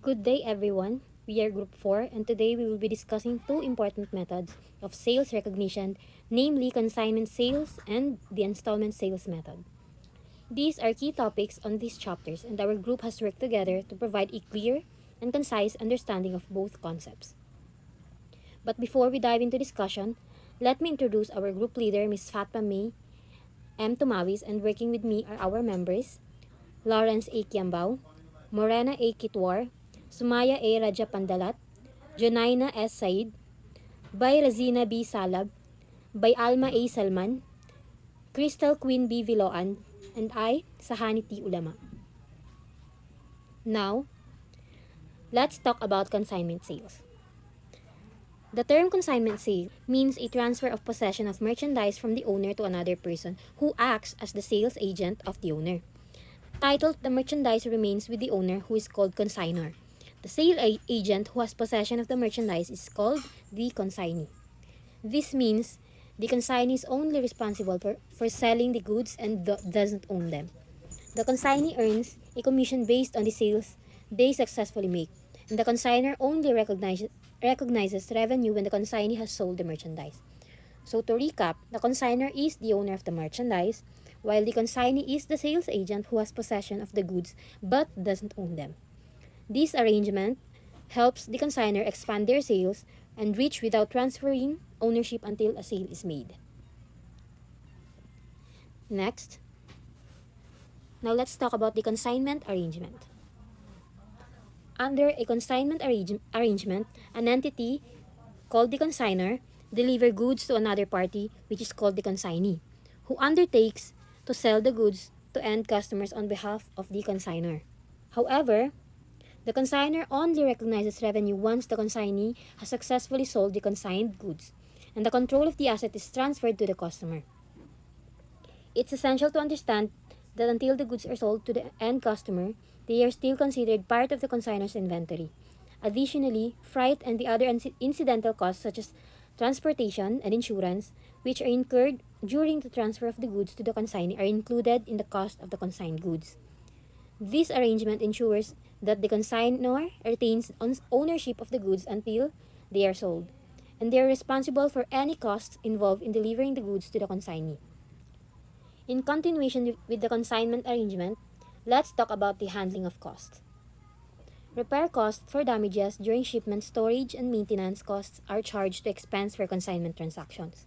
Good day, everyone. We are Group 4, and today we will be discussing two important methods of sales recognition, namely consignment sales and the installment sales method. These are key topics on these chapters, and our group has worked together to provide a clear and concise understanding of both concepts. But before we dive into discussion, let me introduce our group leader, Ms. Fatma May M. Tumawis, and working with me are our members, Lawrence A. Kiambao, Morena A. Kitwar, Sumaya A. Rajapandalat, Junaina S. Said, by Razina B. Salab, by Alma A. Salman, Crystal Queen B. Viloan, and I, Sahani T. Ulama. Now, let's talk about consignment sales. The term consignment sale means a transfer of possession of merchandise from the owner to another person who acts as the sales agent of the owner. Titled, the merchandise remains with the owner, who is called consignor. The agent who has possession of the merchandise is called the consignee. This means the consignee is only responsible for selling the goods and doesn't own them. The consignee earns a commission based on the sales they successfully make, and the consignor only recognizes revenue when the consignee has sold the merchandise. So to recap, the consignor is the owner of the merchandise, while the consignee is the sales agent who has possession of the goods but doesn't own them. This arrangement helps the consignor expand their sales and reach without transferring ownership until a sale is made. Next, now let's talk about the consignment arrangement. Under a consignment arrangement, an entity called the consignor deliver goods to another party, which is called the consignee, who undertakes to sell the goods to end customers on behalf of the consignor. However, the consignor only recognizes revenue once the consignee has successfully sold the consigned goods, and the control of the asset is transferred to the customer. It's essential to understand that until the goods are sold to the end customer, they are still considered part of the consignor's inventory. Additionally, freight and the other incidental costs such as transportation and insurance, which are incurred during the transfer of the goods to the consignee, are included in the cost of the consigned goods. This arrangement ensures that the consignor retains ownership of the goods until they are sold, and they are responsible for any costs involved in delivering the goods to the consignee. In continuation with the consignment arrangement, let's talk about the handling of costs. Repair costs for damages during shipment, storage, and maintenance costs are charged to expense for consignment transactions.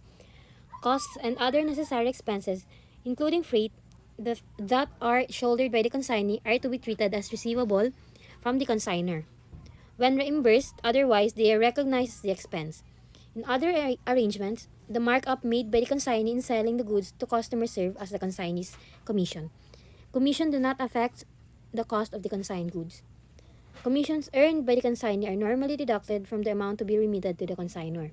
Costs and other necessary expenses, including freight, that are shouldered by the consignee are to be treated as receivable from the consignor. When reimbursed, otherwise they are recognized as the expense. In other arrangements, the markup made by the consignee in selling the goods to customers serve as the consignee's commission. Commission do not affect the cost of the consigned goods. Commissions earned by the consignee are normally deducted from the amount to be remitted to the consignor.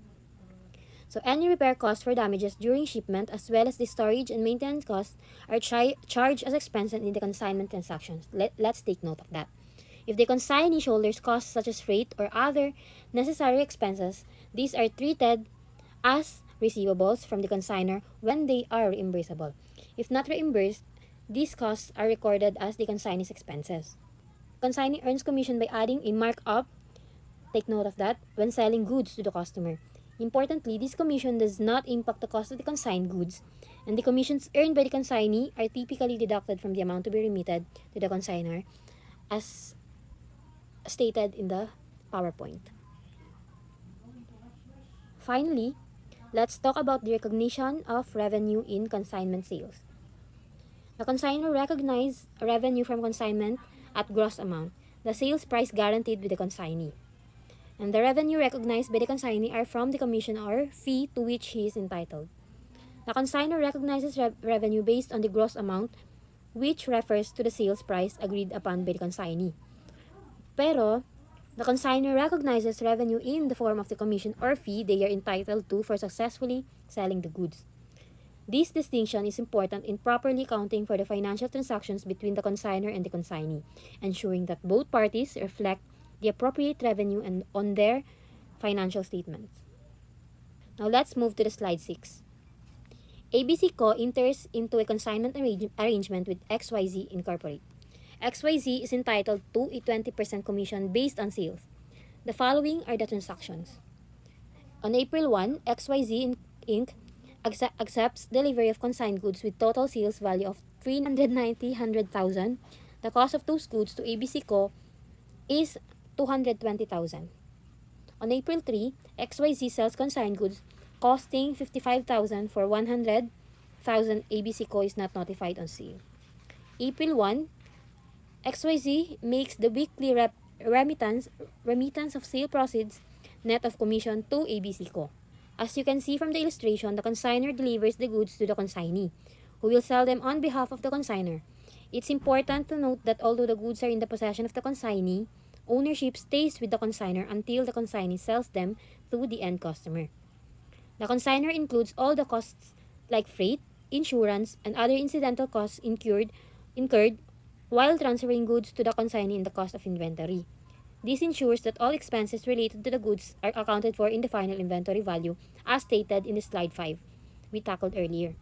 So any repair costs for damages during shipment as well as the storage and maintenance costs are charged as expenses in the consignment transactions. Let's take note of that. If the consignee shoulders costs such as freight or other necessary expenses, these are treated as receivables from the consignor when they are reimbursable. If not reimbursed, these costs are recorded as the consignee's expenses. Consignee earns commission by adding a markup, take note of that, when selling goods to the customer. Importantly, this commission does not impact the cost of the consigned goods, and the commissions earned by the consignee are typically deducted from the amount to be remitted to the consignor, as stated in the PowerPoint. Finally, let's talk about the recognition of revenue in consignment sales. The consignor recognizes revenue from consignment at gross amount, the sales price guaranteed with the consignee. And the revenue recognized by the consignee are from the commission or fee to which he is entitled. The consignor recognizes revenue based on the gross amount, which refers to the sales price agreed upon by the consignee. Pero, the consignor recognizes revenue in the form of the commission or fee they are entitled to for successfully selling the goods. This distinction is important in properly accounting for the financial transactions between the consignor and the consignee, ensuring that both parties reflect the appropriate revenue and on their financial statements. Now let's move to the slide 6. ABC Co. enters into a consignment arrangement with XYZ Incorporate. XYZ is entitled to a 20% commission based on sales. The following are the transactions. On April 1, XYZ Inc. accepts delivery of consigned goods with total sales value of 390,000. The cost of those goods to ABC Co. is 220,000. On April 3, XYZ sells consigned goods costing 55,000 for 100,000. ABC Co. is not notified on sale. April 1, XYZ makes the weekly remittance of sale proceeds net of commission to ABC Co. As you can see from the illustration, the consignor delivers the goods to the consignee, who will sell them on behalf of the consignor. It's important to note that although the goods are in the possession of the consignee, ownership stays with the consignor until the consignee sells them to the end customer. The consignor includes all the costs like freight, insurance, and other incidental costs incurred while transferring goods to the consignee in the cost of inventory. This ensures that all expenses related to the goods are accounted for in the final inventory value as stated in the slide 5 we tackled earlier.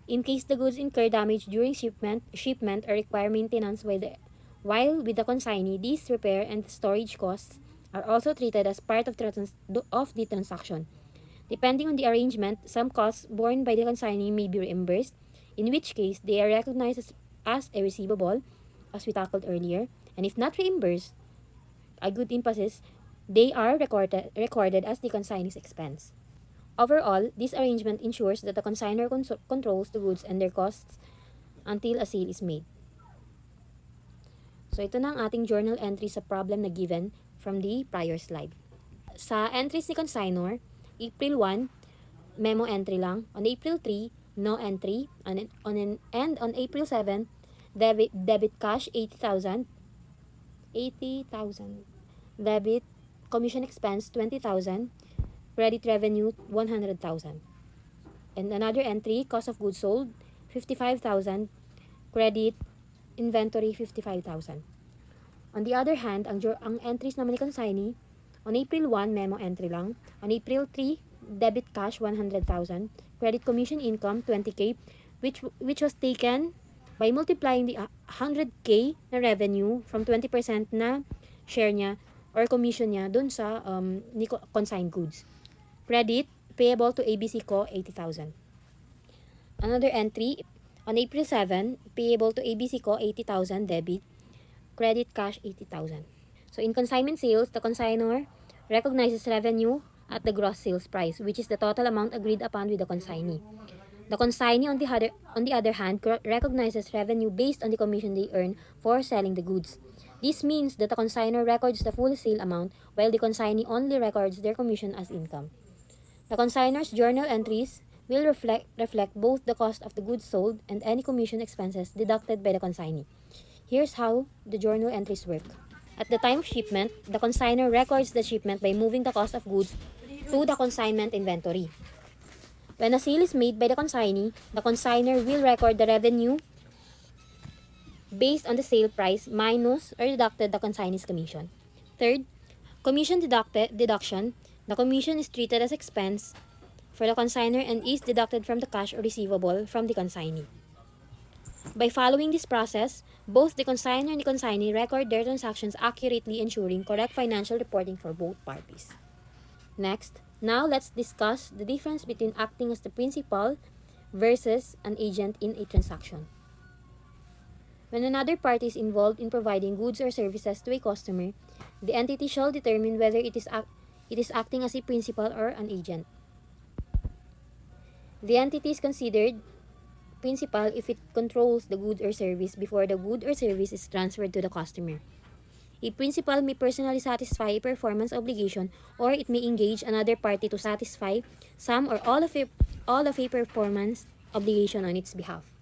In case the goods incur damage during shipment or require maintenance while with the consignee, these repair and storage costs are also treated as part of the transaction. Depending on the arrangement, some costs borne by the consignee may be reimbursed, in which case they are recognized as a receivable, as we tackled earlier, and if not reimbursed, a good emphasis, they are recorded as the consignee's expense. Overall, this arrangement ensures that the consignor controls the goods and their costs until a sale is made. So ito na ang ating journal entry sa problem na given from the prior slide. Sa entries ni consignor, April 1, memo entry lang. On April 3, no entry. And on April 7, debit cash 80,000. Debit commission expense 20,000. Credit revenue 100,000. And another entry, cost of goods sold 55,000. Credit inventory 55,000. On the other hand, ang entries naman ni consignee, on April 1, memo entry lang. On April 3, debit cash 100,000. Credit commission income 20K, which was taken by multiplying the 100K na revenue from 20% na share niya or commission niya dun sa consigned goods. Credit payable to ABC Co. 80,000. Another entry, on April 7, payable to ABC Co. 80,000 debit. Credit cash 80,000. So in consignment sales, the consignor recognizes revenue at the gross sales price, which is the total amount agreed upon with the consignee. The consignee, on the other hand, recognizes revenue based on the commission they earn for selling the goods. This means that the consignor records the full sale amount while the consignee only records their commission as income. The consignor's journal entries will reflect both the cost of the goods sold and any commission expenses deducted by the consignee. Here's how the journal entries work. At the time of shipment, the consignor records the shipment by moving the cost of goods to the consignment inventory. When a sale is made by the consignor will record the revenue based on the sale price minus or deducted the consignee's commission. Third, commission deduction. The commission is treated as expense for the consignor and is deducted from the cash or receivable from the consignee. By following this process, both the consignor and the consignee record their transactions accurately, ensuring correct financial reporting for both parties. Next, now let's discuss the difference between acting as the principal versus an agent in a transaction. When another party is involved in providing goods or services to a customer, the entity shall determine whether it is acting as a principal or an agent. The entity is considered principal if it controls the good or service before the good or service is transferred to the customer. A principal may personally satisfy a performance obligation, or it may engage another party to satisfy some or all of a performance obligation on its behalf.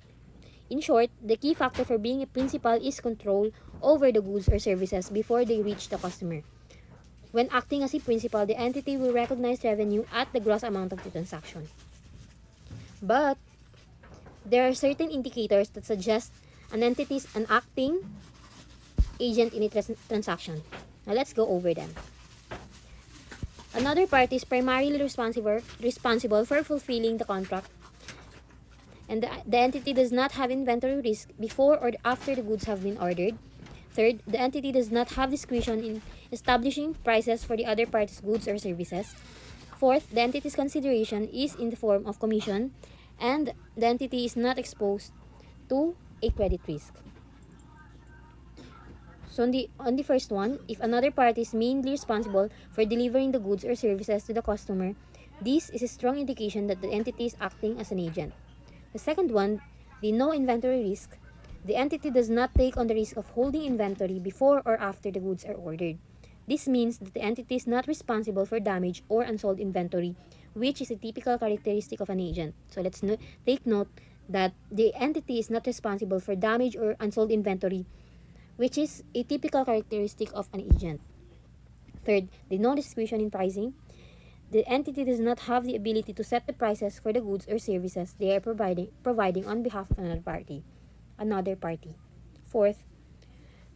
In short, the key factor for being a principal is control over the goods or services before they reach the customer. When acting as a principal, the entity will recognize revenue at the gross amount of the transaction. But there are certain indicators that suggest an entity is an acting agent in a transaction. Now let's go over them. Another party is primarily responsible for fulfilling the contract And the entity does not have inventory risk before or after the goods have been ordered. Third, the entity does not have discretion in establishing prices for the other party's goods or services. Fourth, the entity's consideration is in the form of commission, and the entity is not exposed to a credit risk. So on the first one, if another party is mainly responsible for delivering the goods or services to the customer, this is a strong indication that the entity is acting as an agent. The second one, the no inventory risk. The entity does not take on the risk of holding inventory before or after the goods are ordered. This means that the entity is not responsible for damage or unsold inventory, which is a typical characteristic of an agent. So take note that the entity is not responsible for damage or unsold inventory, which is a typical characteristic of an agent. Third, the no discretion in pricing. The entity does not have the ability to set the prices for the goods or services they are providing on behalf of another party. Fourth,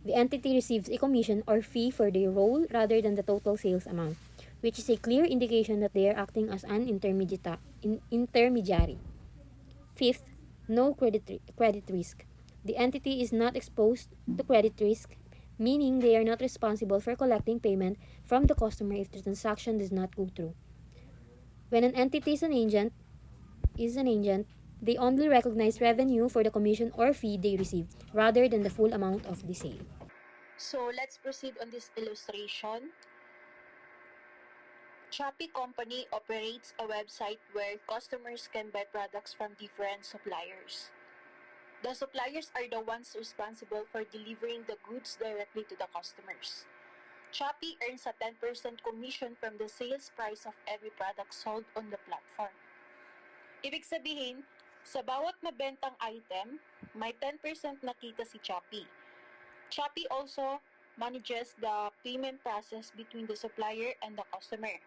the entity receives a commission or fee for their role rather than the total sales amount, which is a clear indication that they are acting as an intermediary. Fifth, no credit risk. The entity is not exposed to credit risk, meaning they are not responsible for collecting payment from the customer if the transaction does not go through. When an entity is an agent, they only recognize revenue for the commission or fee they receive rather than the full amount of the sale. So let's proceed on this illustration. Shopee Company operates a website where customers can buy products from different suppliers. The suppliers are the ones responsible for delivering the goods directly to the customers. Shopee earns a 10% commission from the sales price of every product sold on the platform. Ibig sabihin, sa bawat nabentang item, may 10% nakita si Shopee. Shopee also manages the payment process between the supplier and the customer,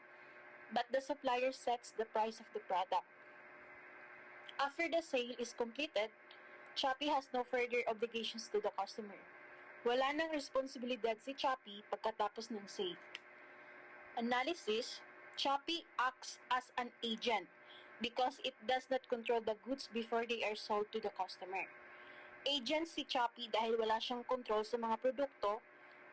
but the supplier sets the price of the product. After the sale is completed, Shopee has no further obligations to the customer. Wala nang responsibilidad si Shopee pagkatapos ng sale. Analysis, Shopee acts as an agent because it does not control the goods before they are sold to the customer. Agent si Shopee dahil wala siyang control sa mga produkto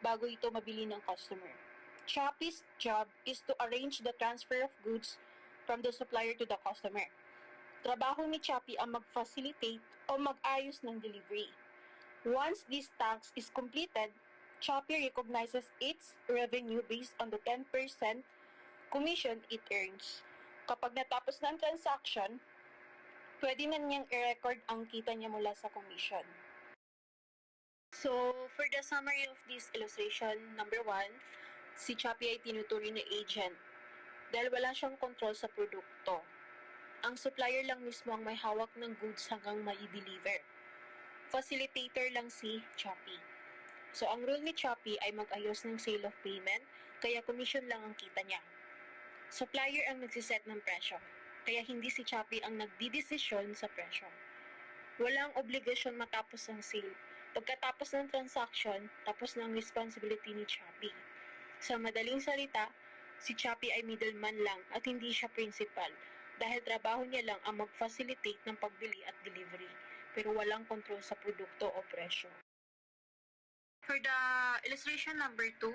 bago ito mabili ng customer. Shopee's job is to arrange the transfer of goods from the supplier to the customer. Trabaho ni Shopee ang mag-facilitate o mag-ayos ng delivery. Once this task is completed, Shopee recognizes its revenue based on the 10% commission it earns. Kapag natapos na ang transaction, pwede na niyang i-record ang kita niya mula sa commission. So, for the summary of this illustration, number 1, si Shopee ay tinuturing na agent dahil wala siyang control sa produkto. Ang supplier lang mismo ang may hawak ng goods hanggang mai-deliver. Facilitator lang si Shopee. So, ang rule ni Shopee ay mag-ayos ng sale of payment, kaya commission lang ang kita niya. Supplier ang nagsiset ng presyo, kaya hindi si Shopee ang nagdidesisyon sa presyo. Walang obligasyon matapos ang sale. Pagkatapos ng transaction, tapos na ang responsibility ni Shopee. Sa madaling salita, si Shopee ay middleman lang at hindi siya principal dahil trabaho niya lang ang mag-facilitate ng pagbili at delivery pero walang control sa produkto o presyo. For the illustration number 2,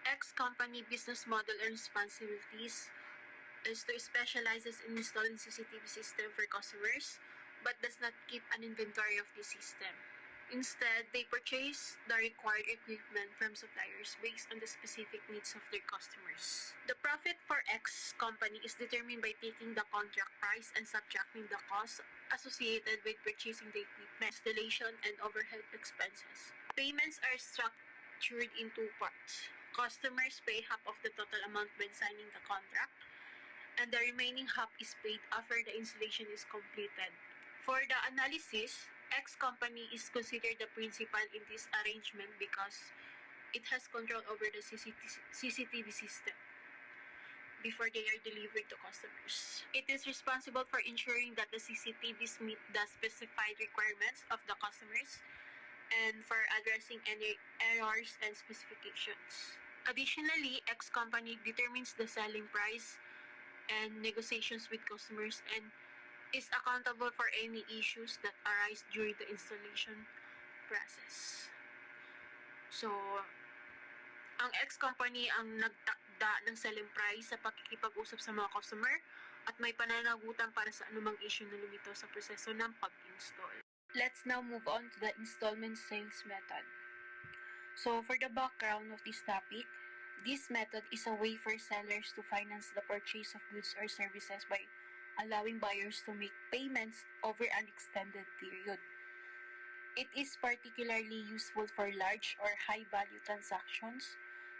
X company business model and responsibilities is to specializes in installing CCTV system for customers but does not keep an inventory of the system. Instead, they purchase the required equipment from suppliers based on the specific needs of their customers. The profit for X company is determined by taking the contract price and subtracting the costs associated with purchasing the equipment, installation, and overhead expenses. Payments are structured in 2 parts. Customers pay half of the total amount when signing the contract, and the remaining half is paid after the installation is completed. For the analysis, X company is considered the principal in this arrangement because it has control over the CCTV system before they are delivered to customers. It is responsible for ensuring that the CCTVs meet the specified requirements of the customers and for addressing any errors and specifications. Additionally, X company determines the selling price and negotiations with customers and is accountable for any issues that arise during the installation process. So, ang ex-company ang nagtakda ng selling price sa pakikipag-usap sa mga customer at may pananagutan para sa anumang issue na lumitaw sa proseso ng pag-install. Let's now move on to the installment sales method. So, for the background of this topic, this method is a way for sellers to finance the purchase of goods or services by allowing buyers to make payments over an extended period. It is particularly useful for large or high-value transactions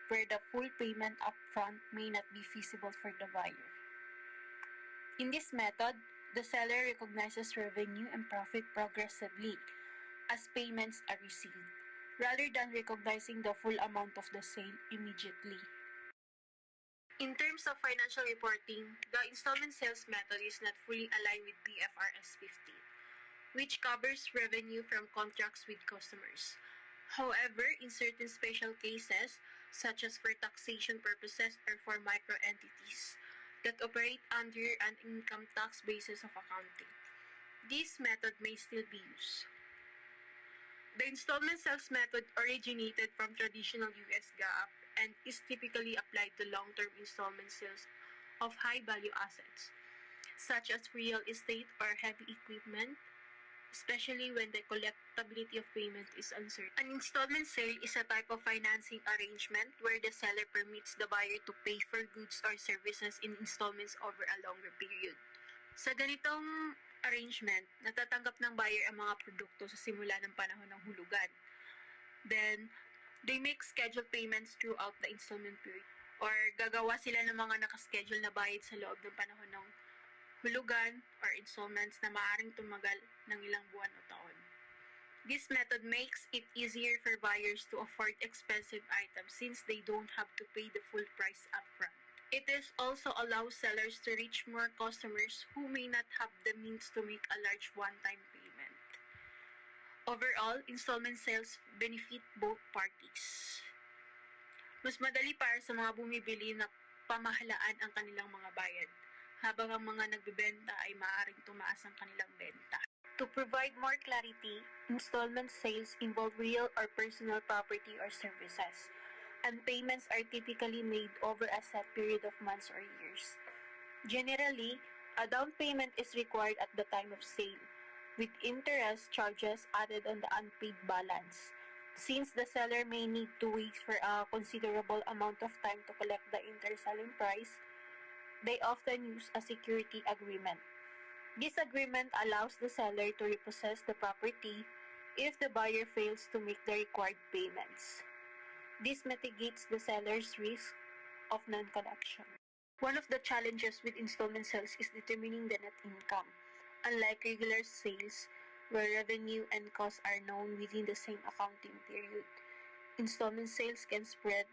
where the full payment upfront may not be feasible for the buyer. In this method, the seller recognizes revenue and profit progressively as payments are received, rather than recognizing the full amount of the sale immediately. In terms of financial reporting, the installment sales method is not fully aligned with PFRS 15, which covers revenue from contracts with customers. However, in certain special cases, such as for taxation purposes or for micro-entities that operate under an income tax basis of accounting, this method may still be used. The installment sales method originated from traditional US GAAP and is typically applied to long-term installment sales of high-value assets, such as real estate or heavy equipment, especially when the collectability of payment is uncertain. An installment sale is a type of financing arrangement where the seller permits the buyer to pay for goods or services in installments over a longer period. Sa ganitong arrangement, natatanggap ng buyer ang mga produkto sa simula ng panahon ng hulugan. Then, they make scheduled payments throughout the installment period. Or gagawa sila ng mga nakaschedule na bayad sa loob ng panahon ng hulugan or installments na maaaring tumagal ng ilang buwan o taon. This method makes it easier for buyers to afford expensive items since they don't have to pay the full price upfront. It is also allows sellers to reach more customers who may not have the means to make a large one-time payment. Overall, installment sales benefit both parties. Mas madali para sa mga bumibili na pamahalaan ang kanilang mga bayad, habang ang mga nagbebenta ay maaaring tumaas ang kanilang benta. To provide more clarity, installment sales involve real or personal property or services, and payments are typically made over a set period of months or years. Generally, a down payment is required at the time of sale, with interest charges added on the unpaid balance. Since the seller may need to wait for a considerable amount of time to collect the interselling price, they often use a security agreement. This agreement allows the seller to repossess the property if the buyer fails to make the required payments. This mitigates the seller's risk of non-collection. One of the challenges with installment sales is determining the net income. Unlike regular sales, where revenue and costs are known within the same accounting period, installment sales can spread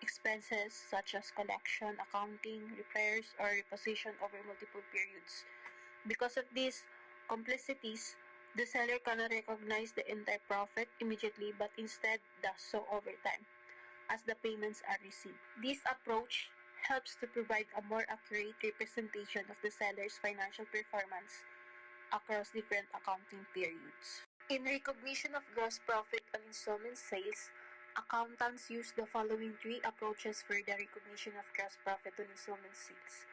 expenses such as collection, accounting, repairs, or reposition over multiple periods. Because of these complexities, the seller cannot recognize the entire profit immediately but instead does so over time as the payments are received. This approach helps to provide a more accurate representation of the seller's financial performance across different accounting periods. In recognition of gross profit on installment sales, accountants use the following three approaches for the recognition of gross profit on installment sales.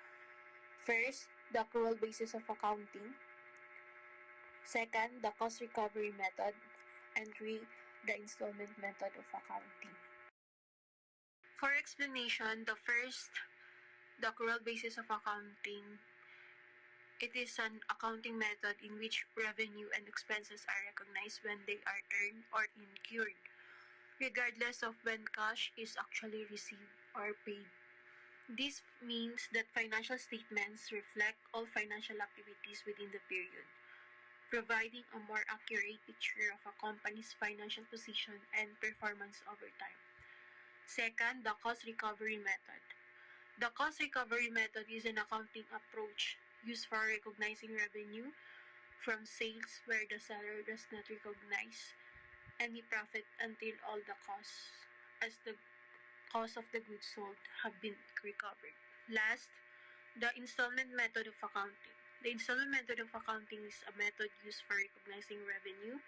First, the accrual basis of accounting. Second, the cost recovery method. And three, the installment method of accounting. For explanation, the first, the accrual basis of accounting. It is an accounting method in which revenue and expenses are recognized when they are earned or incurred, regardless of when cash is actually received or paid. This means that financial statements reflect all financial activities within the period, providing a more accurate picture of a company's financial position and performance over time. Second, the cost recovery method. The cost recovery method is an accounting approach used for recognizing revenue from sales where the seller does not recognize any profit until all the costs as the cost of the goods sold have been recovered. Last, the installment method of accounting. The installment method of accounting is a method used for recognizing revenue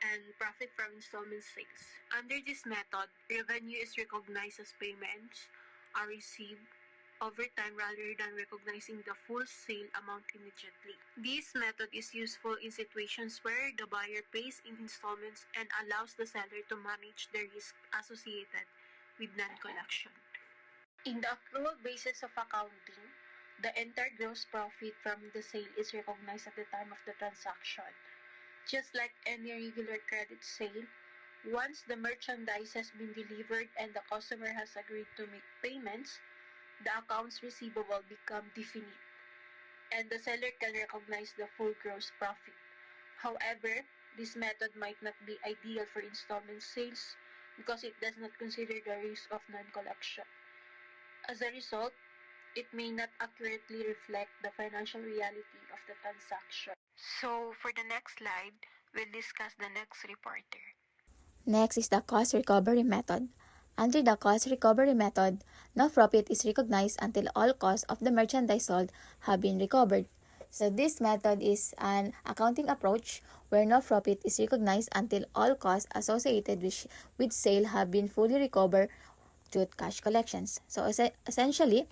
and profit from installment sales. Under this method, revenue is recognized as payments are received over time rather than recognizing the full sale amount immediately. This method is useful in situations where the buyer pays in installments and allows the seller to manage the risk associated with non-collection. In the accrual basis of accounting, the entire gross profit from the sale is recognized at the time of the transaction. Just like any regular credit sale, once the merchandise has been delivered and the customer has agreed to make payments, the accounts receivable become definite, and the seller can recognize the full gross profit. However, this method might not be ideal for installment sales because it does not consider the risk of non-collection. As a result, it may not accurately reflect the financial reality of the transaction. So, for the next slide, we'll discuss the next reporter. Next is the cost recovery method. Under the cost recovery method, no profit is recognized until all costs of the merchandise sold have been recovered. So this method is an accounting approach where no profit is recognized until all costs associated with sale have been fully recovered through cash collections. So essentially,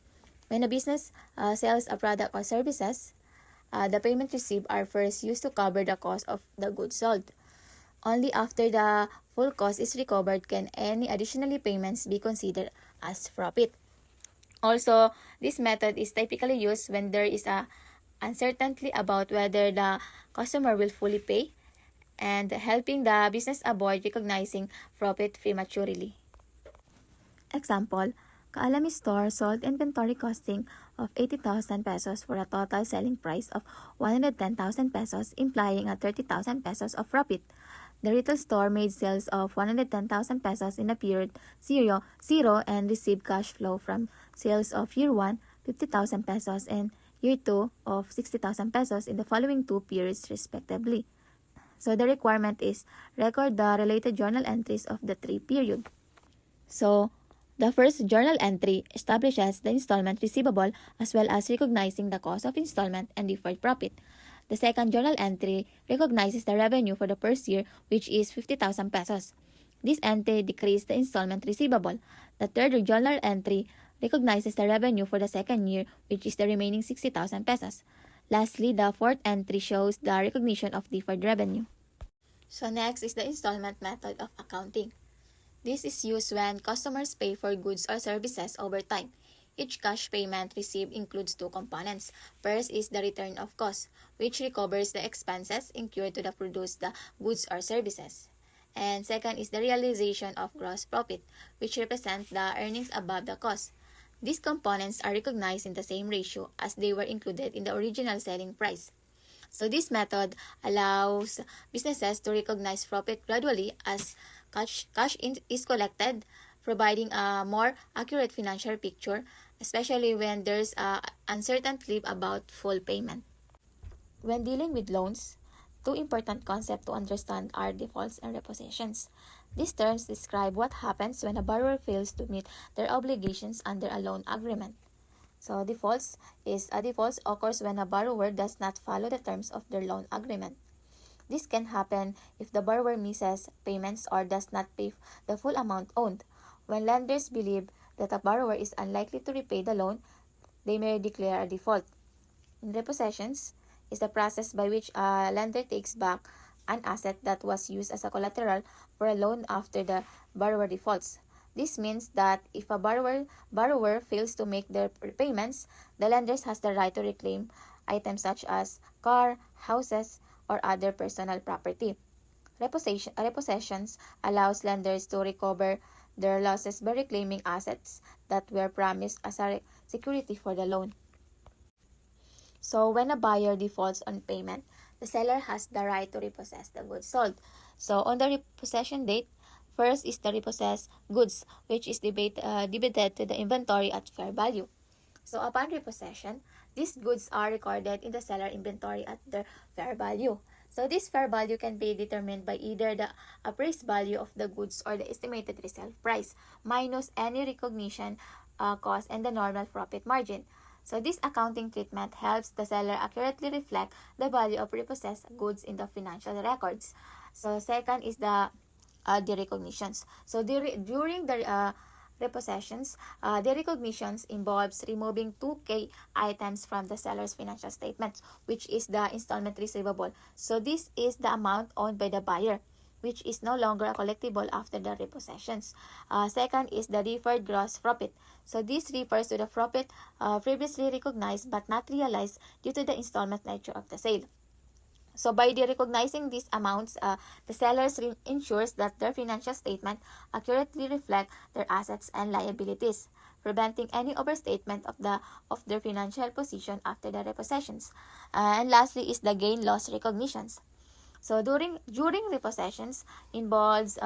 when a business sells a product or services, the payment received are first used to cover the cost of the goods sold. Only after the full cost is recovered can any additional payments be considered as profit. Also, this method is typically used when there is a uncertainty about whether the customer will fully pay and helping the business avoid recognizing profit prematurely. Example, Kaalami store sold inventory costing of 80,000 pesos for a total selling price of 110,000 pesos, implying a 30,000 pesos of profit. The retail store made sales of 110,000 pesos in the period 0 and received cash flow from sales of year 1, 50,000 pesos, and year 2 of 60,000 pesos in the following two periods respectively. So the requirement is record the related journal entries of the three period. So the first journal entry establishes the installment receivable as well as recognizing the cost of installment and deferred profit. The second journal entry recognizes the revenue for the first year, which is 50,000 pesos. This entry decreases the installment receivable. The third journal entry recognizes the revenue for the second year, which is the remaining 60,000 pesos. Lastly, the fourth entry shows the recognition of deferred revenue. So next is the installment method of accounting. This is used when customers pay for goods or services over time. Each cash payment received includes two components. First is the return of cost, which recovers the expenses incurred to produce the goods or services. And second is the realization of gross profit, which represents the earnings above the cost. These components are recognized in the same ratio as they were included in the original selling price. So this method allows businesses to recognize profit gradually as cash is collected, providing a more accurate financial picture, especially when there's uncertainty about full payment. When dealing with loans, two important concepts to understand are defaults and repossessions. These terms describe what happens when a borrower fails to meet their obligations under a loan agreement. So defaults occurs when a borrower does not follow the terms of their loan agreement. This can happen if the borrower misses payments or does not pay the full amount owed. When lenders believe that a borrower is unlikely to repay the loan, they may declare a default. In repossessions is the process by which a lender takes back an asset that was used as a collateral for a loan after the borrower defaults. This means that if a borrower fails to make their repayments, the lender has the right to reclaim items such as car, houses, or other personal property. Repossessions allows lenders to recover their losses by reclaiming assets that were promised as a security for the loan. So when a buyer defaults on payment, the seller has the right to repossess the goods sold. So on the repossession date, first is the repossessed goods, which is debited to the inventory at fair value. So upon repossession, these goods are recorded in the seller inventory at their fair value. So this fair value can be determined by either the appraised value of the goods or the estimated resale price minus any recognition cost and the normal profit margin. So this accounting treatment helps the seller accurately reflect the value of repossessed goods in the financial records. So second is the recognitions. So during the repossessions, the recognitions involves removing two key items from the seller's financial statements, which is the installment receivable. So this is the amount owned by the buyer, which is no longer a collectible after the repossessions. Second is the deferred gross profit. So this refers to the profit previously recognized but not realized due to the installment nature of the sale. So by recognizing these amounts, the sellers ensures that their financial statement accurately reflect their assets and liabilities, preventing any overstatement of their financial position after the repossessions. And lastly is the gain loss recognitions. So during repossessions involves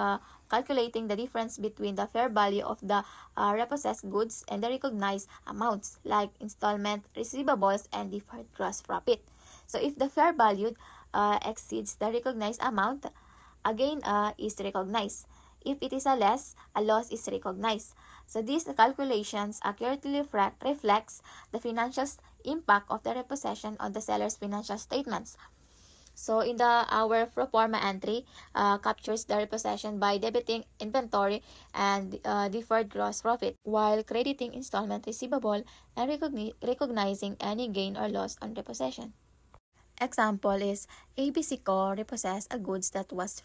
calculating the difference between the fair value of the repossessed goods and the recognized amounts like installment, receivables, and deferred gross profit. So if the fair value exceeds the recognized amount, a gain is recognized. If it is a loss is recognized. So these calculations accurately reflects the financial impact of the repossession on the seller's financial statements. So in our pro forma entry captures the repossession by debiting inventory and deferred gross profit while crediting installment receivable and recognizing any gain or loss on repossession. Example is ABC Co. repossessed a goods that was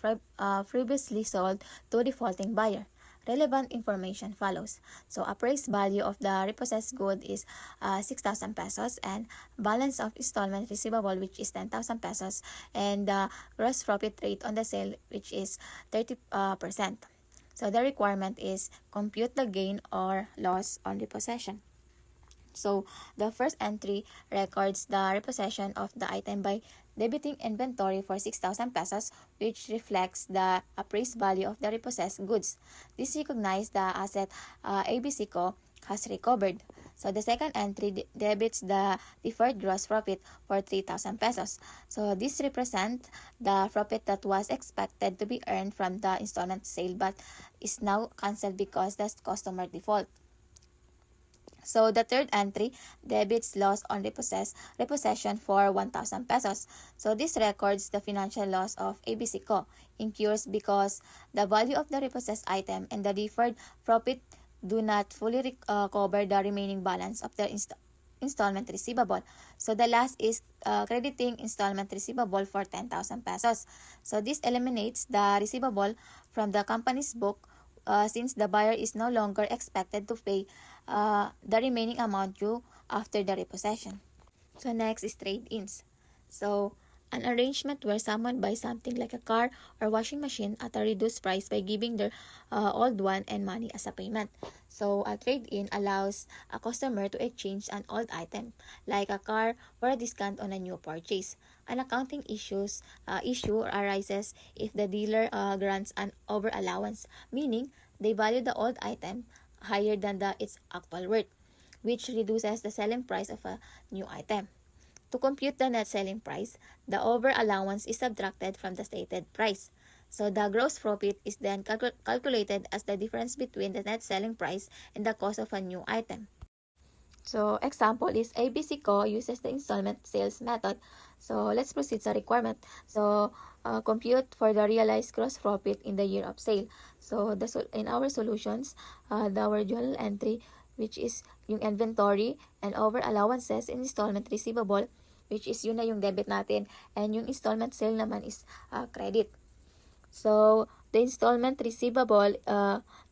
previously sold to defaulting buyer. Relevant information follows. So appraised value of the repossessed good is 6,000 pesos and balance of installment receivable which is 10,000 pesos and the gross profit rate on the sale which is 30%. So the requirement is compute the gain or loss on repossession. So the first entry records the repossession of the item by debiting inventory for 6,000 pesos, which reflects the appraised value of the repossessed goods. This recognizes the asset ABC Co. has recovered. So the second entry debits the deferred gross profit for 3,000 pesos. So this represents the profit that was expected to be earned from the installment sale but is now cancelled because the customer default. So the third entry debits loss on repossession for 1,000 pesos. So this records the financial loss of ABC Co. incurs because the value of the repossessed item and the deferred profit do not fully cover the remaining balance of the installment receivable. So the last is crediting installment receivable for 10,000 pesos. So this eliminates the receivable from the company's book since the buyer is no longer expected to pay the remaining amount due after the repossession. So next is trade-ins. So an arrangement where someone buys something like a car or washing machine at a reduced price by giving their old one and money as a payment. So a trade-in allows a customer to exchange an old item like a car for a discount on a new purchase. An accounting issue arises if the dealer grants an over allowance, meaning they value the old item higher than its actual worth, which reduces the selling price of a new item. To compute the net selling price, the over allowance is subtracted from the stated price. So the gross profit is then calculated as the difference between the net selling price and the cost of a new item. So example is ABC Co. uses the installment sales method. So let's proceed sa requirement. So compute for the realized gross profit in the year of sale. So in our solutions, our journal entry which is yung inventory and over allowances in installment receivable which is yun na yung debit natin and yung installment sale naman is credit. So the installment receivable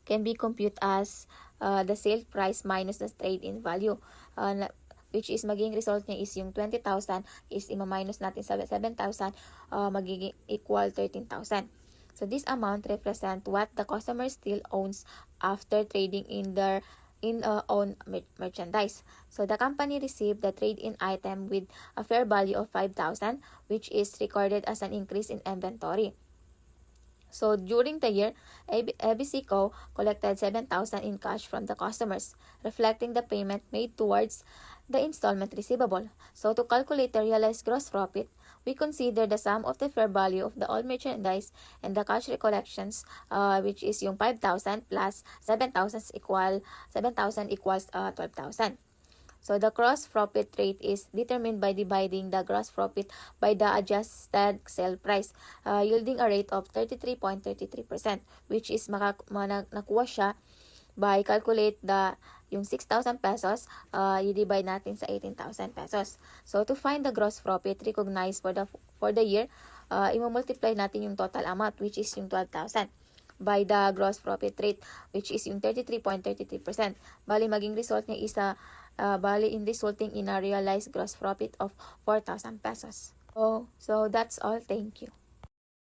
can be computed as the sale price minus the trade-in value which is magiging result niya is yung 20,000 is ima-minus natin sa 7,000 magiging equal 13,000. So this amount represent what the customer still owns after trading in their own merchandise. So the company received the trade-in item with a fair value of 5,000 which is recorded as an increase in inventory. So during the year, ABC Co. collected 7,000 in cash from the customers, reflecting the payment made towards the installment receivable. So to calculate the realized gross profit, we consider the sum of the fair value of the old merchandise and the cash recollections, which is yung 5,000 plus 7,000 equals 12,000. So the gross profit rate is determined by dividing the gross profit by the adjusted sale price, yielding a rate of 33.33%, which is nakuha siya by calculate yung 6,000 pesos, i-divide natin sa 18,000 pesos. So to find the gross profit recognized for the year, i-multiply natin yung total amount, which is yung 12,000 by the gross profit rate, which is yung 33.33%. Bali maging result niya is resulting in a realized gross profit of 4,000 pesos. So that's all. Thank you.